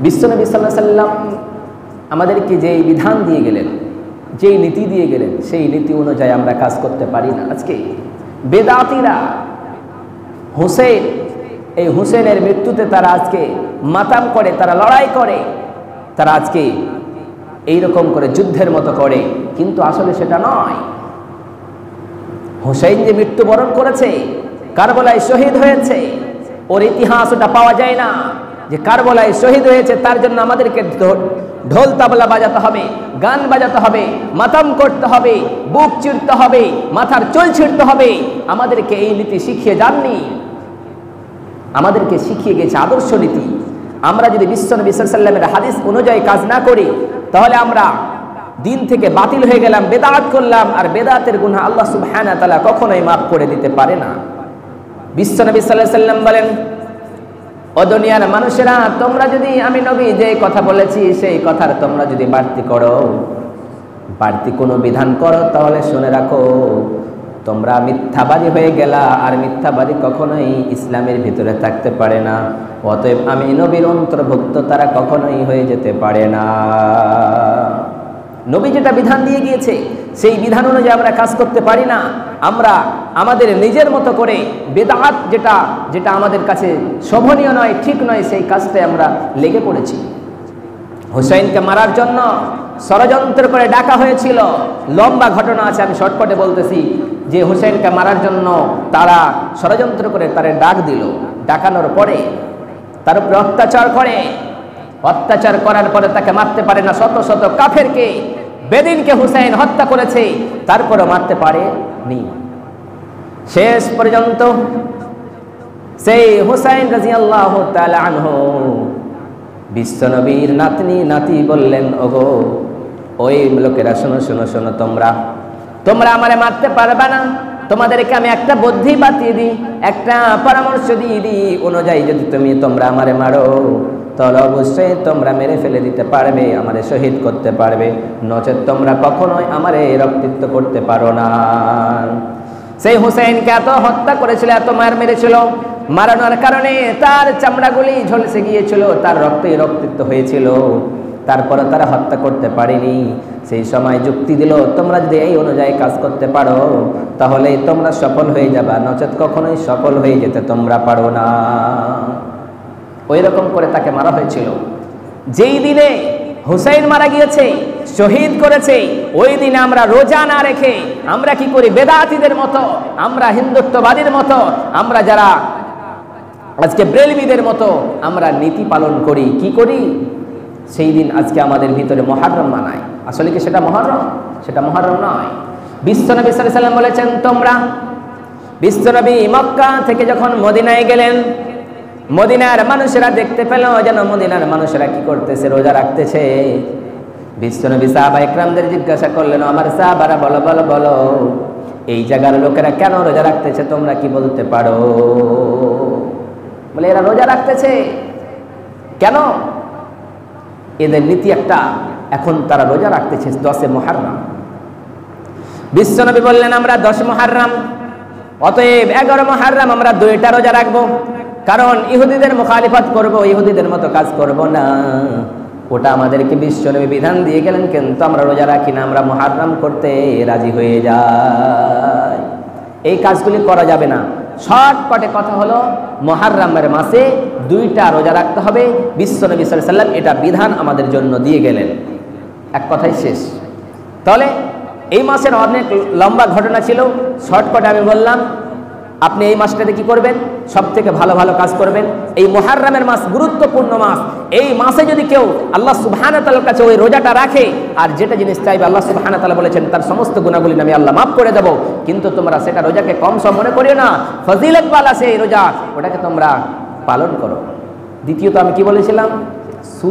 বিশ্বনবী সাল্লাল্লাহু আলাইহি সাল্লাম আমাদেরকে যেই বিধান দিয়ে গেলেন, যেই নীতি দিয়ে গেলেন, সেই নীতি অনুযায়ী আমরা কাজ করতে পারি না। আজকে বেদাতীরা হুসেন, এই হুসেনের মৃত্যুতে তারা আজকে মাতাম করে, তারা লড়াই করে, তারা আজকে এইরকম করে যুদ্ধের মতো করে, কিন্তু আসলে সেটা নয়। হুসেন যে মৃত্যুবরণ করেছে, কারবালায় শহীদ হয়েছে, ওর ইতিহাস ওটা পাওয়া যায় না যে কারবালায় শহীদ হয়েছে তার জন্য আমাদেরকে ঢোল তাবলা বাজাতে হবে, গান বাজাতে হবে, মাতাম করতে হবে, বুক চিরতে হবে, মাথার চুল ছিঁড়তে হবে। আমাদেরকে এই নীতি শিখিয়ে যাননি, আমাদেরকে শিখিয়ে গেছে আদর্শ নীতি। আমরা যদি বিশ্বনবী সাল্লাল্লাহু আলাইহি ওয়াসাল্লামের হাদিস অনুযায়ী কাজ না করি, তাহলে আমরা দিন থেকে বাতিল হয়ে গেলাম, বেদাত করলাম, আর বেদাতের গুনাহ আল্লাহ সুবহানাহু ওয়া তাআলা কখনোই মাফ করে দিতে পারে না। বিশ্বনবী সাল্লাল্লাহু আলাইহি ওয়াসাল্লাম বলেন, ও দুনিয়ার মানুষেরা, তোমরা যদি আমি নবী যে কথা বলেছি সেই কথার তোমরা যদি বাড়তি করো, বাড়তি কোনো বিধান করো, তাহলে শুনে রাখো তোমরা মিথ্যাবাদী হয়ে গেলা, আর মিথ্যাবাদী কখনোই ইসলামের ভিতরে থাকতে পারে না। অতএব আমি নবীর অন্তর্ভুক্ত তারা কখনোই হয়ে যেতে পারে না। নবী যেটা বিধান দিয়ে গিয়েছে সেই বিধান অনুযায়ী আমরা কাজ করতে পারি না। আমরা আমাদের নিজের মতো করে বেদাত যেটা যেটা আমাদের কাছে শোভনীয় নয়, ঠিক নয়, সেই কাজটায় আমরা লেগে পড়েছি। হুসাইনকে মারার জন্য ষড়যন্ত্র করে ডাকা হয়েছিল, লম্বা ঘটনা আছে, আমি শর্টকাটে বলতেছি যে হুসাইনকে মারার জন্য তারা ষড়যন্ত্র করে তারে ডাক দিল। ডাকানোর পরে তার উপরে অত্যাচার করে, অত্যাচার করার পরে তাকে মারতে পারে না। শত শত কাফেরকে, বেদিনকে হুসাইন হত্যা করেছে, তারপরে মারতে পারেনি। শেষ পর্যন্ত সেই হুসাইন রাদিয়াল্লাহু তাআলা আনহু বিশ্বনবীর নাতি বললেন, ওগো ওই লোকেরা, শোনো শোনো শোনো, তোমরা আমারে মারতে পারবে না। তোমাদেরকে আমি একটা বুদ্ধি বাতিয়ে দিই, একটা পরামর্শ দিয়ে দিই, অনুযায়ী যদি তোমরা আমারে মারো, তাহলে অবশ্যই তোমরা মেরে ফেলে দিতে পারবে, আমারে শহীদ করতে পারবে, নচেত তোমরা কখনোই আমারে রক্তাক্ত করতে পারো না। সেই হুসাইনকে এত হত্যা করেছিল, এত মার মেরেছিল, মারানোর কারণে তার চামড়াগুলি ঝলসে গিয়েছিল, তার রক্তই রক্তাক্ত হয়েছিল, তারপরে তারা হত্যা করতে পারেনি। সেই সময় যুক্তি দিল, তোমরা যদি এই অনুযায়ী কাজ করতে পারো তাহলে তোমরা সফল হয়ে যাবা, নচেত কখনোই সফল হয়ে যেতে তোমরা পারো না। ওই রকম করে তাকে মারা হয়েছিল। যেই দিনে হুসাইন মারা গিয়েছে, শহীদ করেছে, ওই দিনে আমরা রোজা না রেখে আমরা কি করি? বেদাতীদের মতো, আমরা হিন্দুত্ববাদীর মতো, আমরা যারা আজকে ব্রেলবিদের মতো আমরা নীতি পালন করি। কি করি? সেই দিন আজকে আমাদের ভিতরে মুহররম মানায়। আসলে কি সেটা মুহররম? সেটা মুহররম নয়। বিশ্বনবী সাল্লাল্লাহু আলাইহি ওয়াসাল্লাম বলেছেন, তোমরা, বিশ্বনবী মক্কা থেকে যখন মদিনায় গেলেন, মদিনার মানুষেরা দেখতে পেল যেন মদিনার মানুষেরা কি করতেছে? রোজা রাখতেছে। বিশ্বনবী সাহাবা ইকরামদের জিজ্ঞাসা করলেন, আমার সাহাবারা বলো বলো বলো, এই জায়গার লোকেরা কেন রোজা রাখতেছে? তোমরা কি বলতে পারো? বলে, এরা রোজা রাখতেছে কেন? এদের নীতি একটা, এখন তারা রোজা রাখতেছে 10 মুহররম। বিশ্বনবী বললেন, আমরা 10 মুহররম, অতএব 11 মুহররম আমরা 2টা রোজা রাখবো, কারণ ইহুদিদের মুখালিফাত করব, ইহুদিদের মতো কাজ করব না। ওটা আমাদেরকে বিশ্বনবী বিধান দিয়ে গেলেন, কিন্তু আমরা রোজা রাখি না, আমরা মুহররম করতে রাজি হয়ে যাই। এই কাজগুলি করা যাবে না। শর্টকাটে কথা হলো, মুহররমের মাসে 2টা রোজা রাখতে হবে। বিশ্বনবী সাল্লাল্লাহু আলাইহি ওয়াসাল্লাম এটা বিধান আমাদের জন্য দিয়ে গেলেন। এক কথাই শেষ। তাহলে এই মাসের অনেক লম্বা ঘটনা ছিল, শর্টকাটে আমি বললাম। আপনি এই মাসটাতে কি করবেন? সব থেকে ভালো ভালো কাজ করবেন। এই মুহররমের মাস গুরুত্বপূর্ণ মাস। এই মাসে যদি কেউ আল্লাহ সুবহানাহু ওয়া তাআলার কাছে ওই রোজাটা রাখে, আর যেটা জিনিস চাইবে আল্লাহ সুবহানাহু ওয়া তাআলা বলেছেন তার সমস্ত গুনাহগুলি আমি আল্লাহ মাফ করে দেব। কিন্তু তোমরা সেটা রোজাকে কম সম মনে করিও না, ফজিলত বালা সেই রোজা, ওটাকে তোমরা পালন করো। দ্বিতীয়ত আমি কি বলেছিলাম?